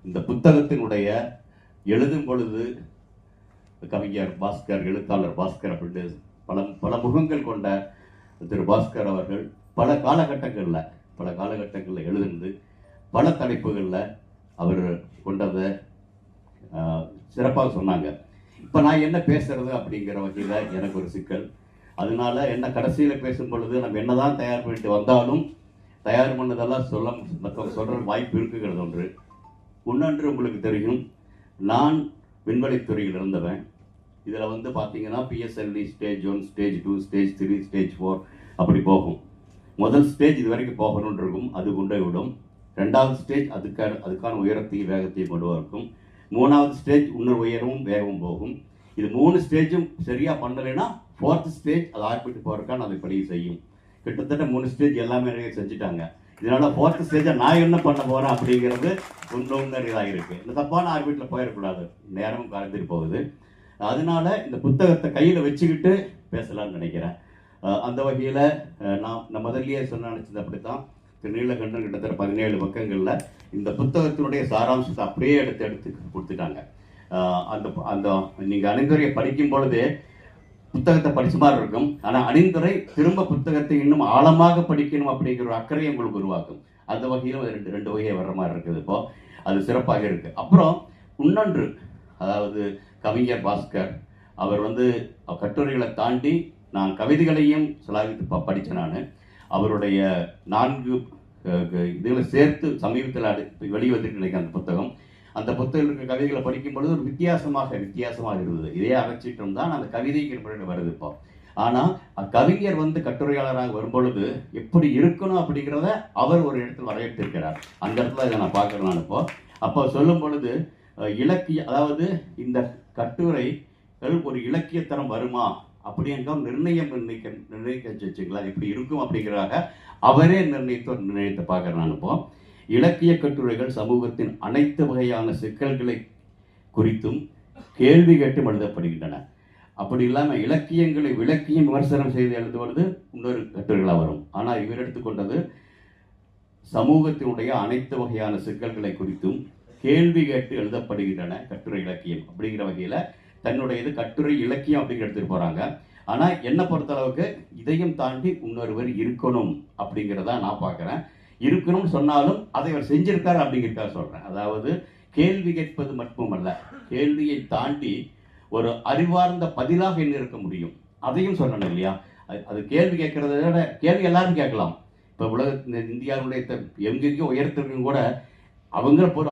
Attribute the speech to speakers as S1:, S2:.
S1: இந்த புத்தகத்தினுடைய எழுதும் பொழுது கவிஞர் பாஸ்கர், எழுத்தாளர் பாஸ்கர் அப்படின்னு பல பல முகங்கள் கொண்ட திரு பாஸ்கர் அவர்கள் பல காலகட்டங்களில் எழுதுனது, பல தலைப்புகளில் அவர் கொண்டதை சிறப்பாக சொன்னாங்க. இப்போ நான் என்ன பேசுறது அப்படிங்கிற வகையில் எனக்கு ஒரு சிக்கல். அதனால என்ன கடைசியில் பேசும் பொழுது நம்ம என்னதான் தயார் பண்ணிட்டு வந்தாலும் தயார் பண்ணதெல்லாம் மற்றவங்க சொல்கிற வாய்ப்பு இருக்குங்கிறது ஒன்று. இன்னொன்று உங்களுக்கு தெரியும், நான் விண்வெளித்துறையில் இருந்தவன். இதில் பார்த்தீங்கன்னா PSLV stage 1, stage 2, stage 3, stage 4 அப்படி போகும். முதல் ஸ்டேஜ் இது வரைக்கும் போகணும்னு இருக்கும், அது கொண்டே விடும். ரெண்டாவது ஸ்டேஜ் அதுக்கான உயரத்தையும் வேகத்தையும் கொண்டு இருக்கும். மூணாவது ஸ்டேஜ் இன்னொரு உயரமும் வேகமும் போகும். இது 3 ஸ்டேஜும் சரியாக பண்ணலைன்னா 4th ஸ்டேஜ் அது ஆர்பிட் போகிறக்கான அதை படி செய்யும். கிட்டத்தட்ட 3 ஸ்டேஜ் எல்லாமே செஞ்சுட்டாங்க. இதனால 4th ஸ்டேஜை நான் என்ன பண்ண போகிறேன் அப்படிங்கிறது கொஞ்சம் இதாக இருக்குது. இந்த தப்பான ஆர்பிட்டில் போயிடக்கூடாது, நேரமும் கலந்துட்டு போகுது. அதனால இந்த புத்தகத்தை கையில் வச்சுக்கிட்டு பேசலாம்னு நினைக்கிறேன். அந்த வகையில் நான் முதல்லயே நினச்சது அப்படித்தான். திரு நீலகண்டன் கிட்டத்தட்ட 17 பக்கங்களில் இந்த புத்தகத்தினுடைய சாராம்சத்தை அப்படியே எடுத்து கொடுத்துட்டாங்க. அந்த நீங்கள் அணிந்துரையை படிக்கும் பொழுதே புத்தகத்தை படிச்ச மாதிரி இருக்கும். ஆனால் அணிந்துரை திரும்ப புத்தகத்தை இன்னும் ஆழமாக படிக்கணும் அப்படிங்கிற ஒரு அக்கறை உங்களுக்கு உருவாக்கும். அந்த வகையில் ரெண்டு வகையை வர்ற மாதிரி இருக்குது. இப்போ அது சிறப்பாக இருக்குது. அப்புறம் இன்னொன்று, அதாவது கவிஞர் பாஸ்கர் அவர் கட்டுரைகளை தாண்டி நான் கவிதைகளையும் சிலாகித்து படித்தேன். நான் அவருடைய 4 இதில் சேர்த்து சமீபத்தில் வெளிவந்துட்டு நினைக்கிறேன் அந்த புத்தகம் இருக்கிற கவிதைகளை படிக்கும் பொழுது ஒரு வித்தியாசமாக இருந்தது. இதே அகச்சிட்டம் தான் அந்த கவிதைக்கு வருது இப்போ. ஆனால் கவிஞர் கட்டுரையாளராக வரும்பொழுது எப்படி இருக்கணும் அப்படிங்கிறத அவர் ஒரு இடத்துல வரையறுத்திருக்கிறார். அந்த இடத்துல இதை நான் பார்க்குறேன். நான் அப்போ சொல்லும் பொழுது இலக்கிய, அதாவது இந்த கட்டுரைகள் ஒரு இலக்கியத்தரம் வருமா அப்படிங்கிற நிர்ணயிக்க வச்சுங்களா எப்படி இருக்கும் அப்படிங்கிறாக அவரே நிர்ணயித்த பார்க்குறேன். நான் இப்போ இலக்கிய கட்டுரைகள் சமூகத்தின் அனைத்து வகையான சிக்கல்களை குறித்தும் கேள்வி கேட்டு எழுதப்படுகின்றன. அப்படி இல்லாமல் இலக்கியங்களை விளக்கியும் விமர்சனம் செய்து எழுதுவது இன்னொரு கட்டுரைகளாக வரும். ஆனால் இவர் எடுத்துக்கொண்டது சமூகத்தினுடைய அனைத்து வகையான சிக்கல்களை குறித்தும் கேள்வி கேட்டு எழுதப்படுகின்றன கட்டுரை இலக்கியம் அப்படிங்கிற வகையில் தன்னுடைய கட்டுரை இலக்கியம் அப்படிங்கிற எடுத்துட்டு போகிறாங்க. ஆனால் என்னை பொறுத்தளவுக்கு இதையும் தாண்டி இன்னொருவர் இருக்கணும் அப்படிங்கிறத நான் பார்க்குறேன். இருக்கணும்னு சொன்னாலும் அதை அவர் செஞ்சிருக்காரு அப்படிங்கிறதுக்காக சொல்கிறேன். அதாவது கேள்வி கேட்பது மட்டுமல்ல, கேள்வியை தாண்டி ஒரு அறிவார்ந்த பதிலாக என்ன இருக்க முடியும் அதையும் சொல்லணும் இல்லையா? அது கேள்வி கேட்கறத விட கேள்வி எல்லாரும் கேட்கலாம். இப்போ இந்தியாவுடைய எங்கெங்கேயும் உயரத்திற்கும் கூட அவங்க